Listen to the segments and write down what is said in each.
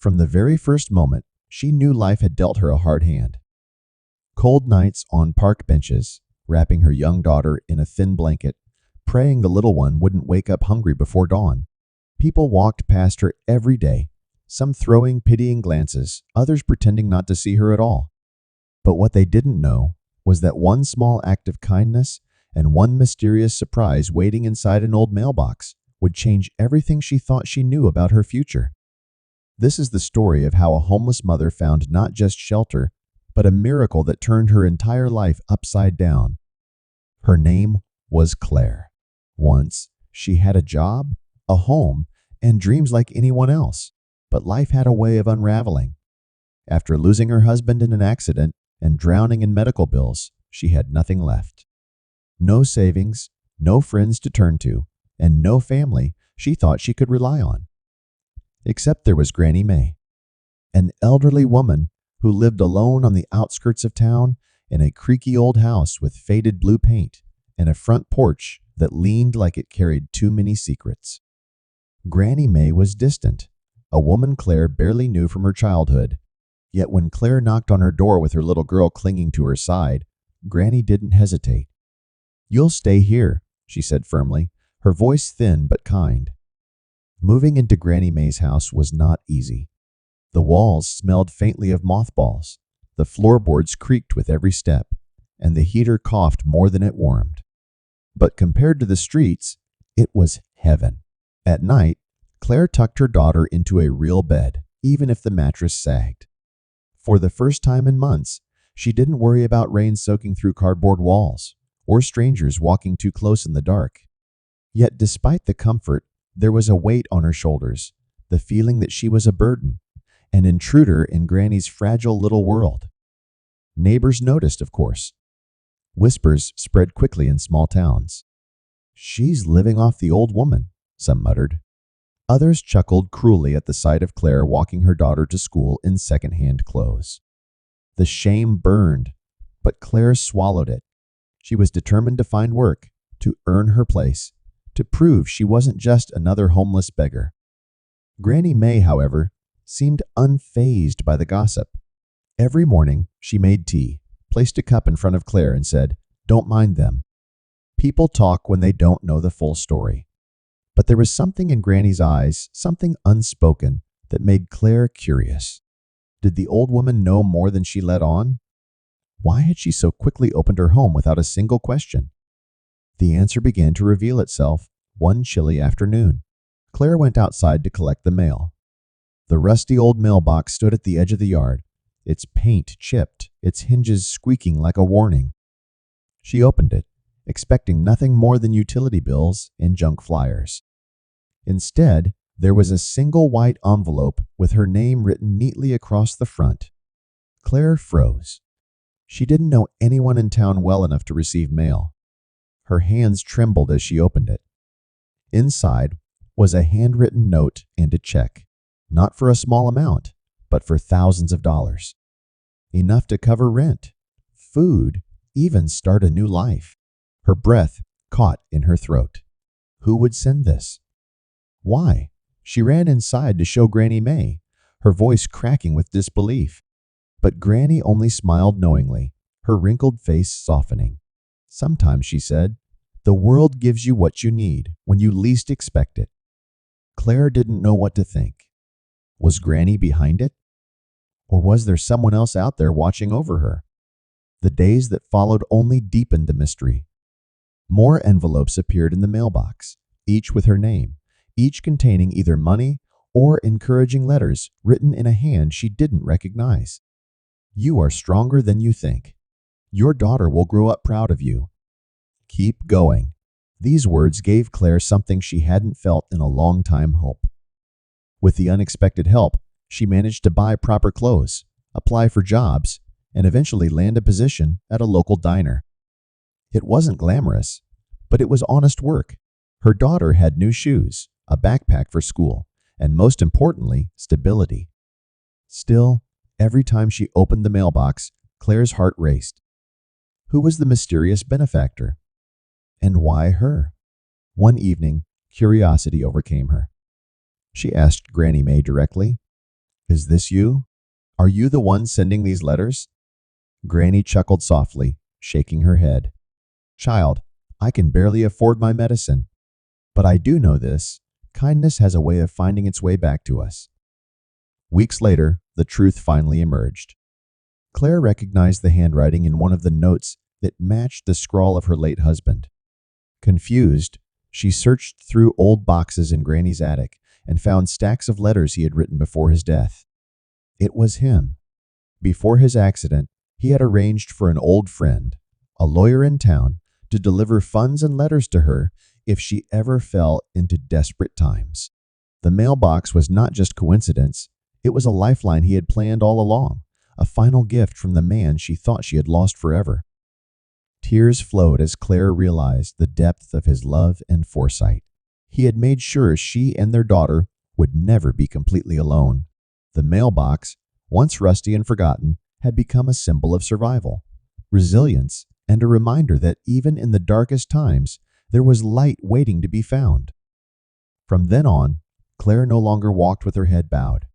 From the very first moment, she knew life had dealt her a hard hand. Cold nights on park benches, wrapping her young daughter in a thin blanket, praying the little one wouldn't wake up hungry before dawn. People walked past her every day, some throwing pitying glances, others pretending not to see her at all. But what they didn't know was that one small act of kindness and one mysterious surprise waiting inside an old mailbox would change everything she thought she knew about her future. This is the story of how a homeless mother found not just shelter, but a miracle that turned her entire life upside down. Her name was Claire. Once, she had a job, a home, and dreams like anyone else, but life had a way of unraveling. After losing her husband in an accident and drowning in medical bills, she had nothing left. No savings, no friends to turn to, and no family she thought she could rely on. Except there was Granny May, an elderly woman who lived alone on the outskirts of town in a creaky old house with faded blue paint and a front porch that leaned like it carried too many secrets. Granny May was distant, a woman Claire barely knew from her childhood. Yet when Claire knocked on her door with her little girl clinging to her side, Granny didn't hesitate. "You'll stay here," she said firmly, her voice thin but kind. Moving into Granny May's house was not easy. The walls smelled faintly of mothballs, the floorboards creaked with every step, and the heater coughed more than it warmed. But compared to the streets, it was heaven. At night, Claire tucked her daughter into a real bed, even if the mattress sagged. For the first time in months, she didn't worry about rain soaking through cardboard walls or strangers walking too close in the dark. Yet despite the comfort, there was a weight on her shoulders, the feeling that she was a burden, an intruder in Granny's fragile little world. Neighbors noticed, of course. Whispers spread quickly in small towns. "She's living off the old woman," some muttered. Others chuckled cruelly at the sight of Claire walking her daughter to school in second-hand clothes. The shame burned, but Claire swallowed it. She was determined to find work, to earn her place, to prove she wasn't just another homeless beggar. Granny May, however, seemed unfazed by the gossip. Every morning, she made tea, placed a cup in front of Claire, and said, "Don't mind them. People talk when they don't know the full story." But there was something in Granny's eyes, something unspoken, that made Claire curious. Did the old woman know more than she let on? Why had she so quickly opened her home without a single question? The answer began to reveal itself one chilly afternoon. Claire went outside to collect the mail. The rusty old mailbox stood at the edge of the yard, its paint chipped, its hinges squeaking like a warning. She opened it, expecting nothing more than utility bills and junk flyers. Instead, there was a single white envelope with her name written neatly across the front. Claire froze. She didn't know anyone in town well enough to receive mail. Her hands trembled as she opened it. Inside was a handwritten note and a check, not for a small amount, but for thousands of dollars. Enough to cover rent, food, even start a new life. Her breath caught in her throat. Who would send this? Why? She ran inside to show Granny May, her voice cracking with disbelief. But Granny only smiled knowingly, her wrinkled face softening. "Sometimes," she said, "the world gives you what you need when you least expect it." Claire didn't know what to think. Was Granny behind it? Or was there someone else out there watching over her? The days that followed only deepened the mystery. More envelopes appeared in the mailbox, each with her name, each containing either money or encouraging letters written in a hand she didn't recognize. "You are stronger than you think. Your daughter will grow up proud of you. Keep going." These words gave Claire something she hadn't felt in a long time: hope. With the unexpected help, she managed to buy proper clothes, apply for jobs, and eventually land a position at a local diner. It wasn't glamorous, but it was honest work. Her daughter had new shoes, a backpack for school, and most importantly, stability. Still, every time she opened the mailbox, Claire's heart raced. Who was the mysterious benefactor? And why her? One evening, curiosity overcame her. She asked Granny May directly, Is this you? Are you the one sending these letters? Granny chuckled softly, shaking her head. Child, I can barely afford my medicine. But I do know this. Kindness has a way of finding its way back to us. Weeks later, the truth finally emerged. Claire recognized the handwriting in one of the notes that matched the scrawl of her late husband. Confused, she searched through old boxes in Granny's attic and found stacks of letters he had written before his death. It was him. Before his accident, he had arranged for an old friend, a lawyer in town, to deliver funds and letters to her if she ever fell into desperate times. The mailbox was not just coincidence, it was a lifeline he had planned all along, a final gift from the man she thought she had lost forever. Tears flowed as Claire realized the depth of his love and foresight. He had made sure she and their daughter would never be completely alone. The mailbox, once rusty and forgotten, had become a symbol of survival, resilience, and a reminder that even in the darkest times, there was light waiting to be found. From then on, Claire no longer walked with her head bowed.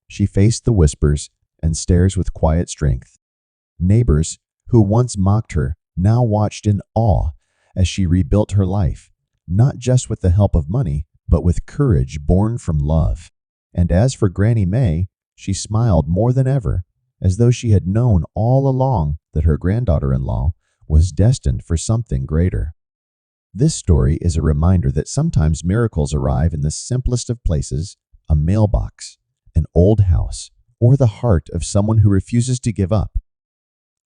She faced the whispers and stares with quiet strength. Neighbors, who once mocked her, now watched in awe as she rebuilt her life, not just with the help of money, but with courage born from love. And as for Granny May, she smiled more than ever, as though she had known all along that her granddaughter-in-law was destined for something greater. This story is a reminder that sometimes miracles arrive in the simplest of places, a mailbox, an old house, or the heart of someone who refuses to give up.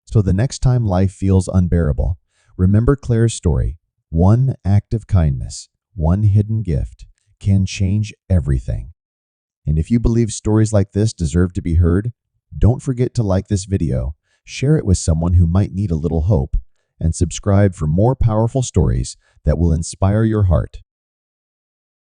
So the next time life feels unbearable, remember Claire's story. One act of kindness, one hidden gift, can change everything. And if you believe stories like this deserve to be heard, don't forget to like this video, share it with someone who might need a little hope, and subscribe for more powerful stories that will inspire your heart.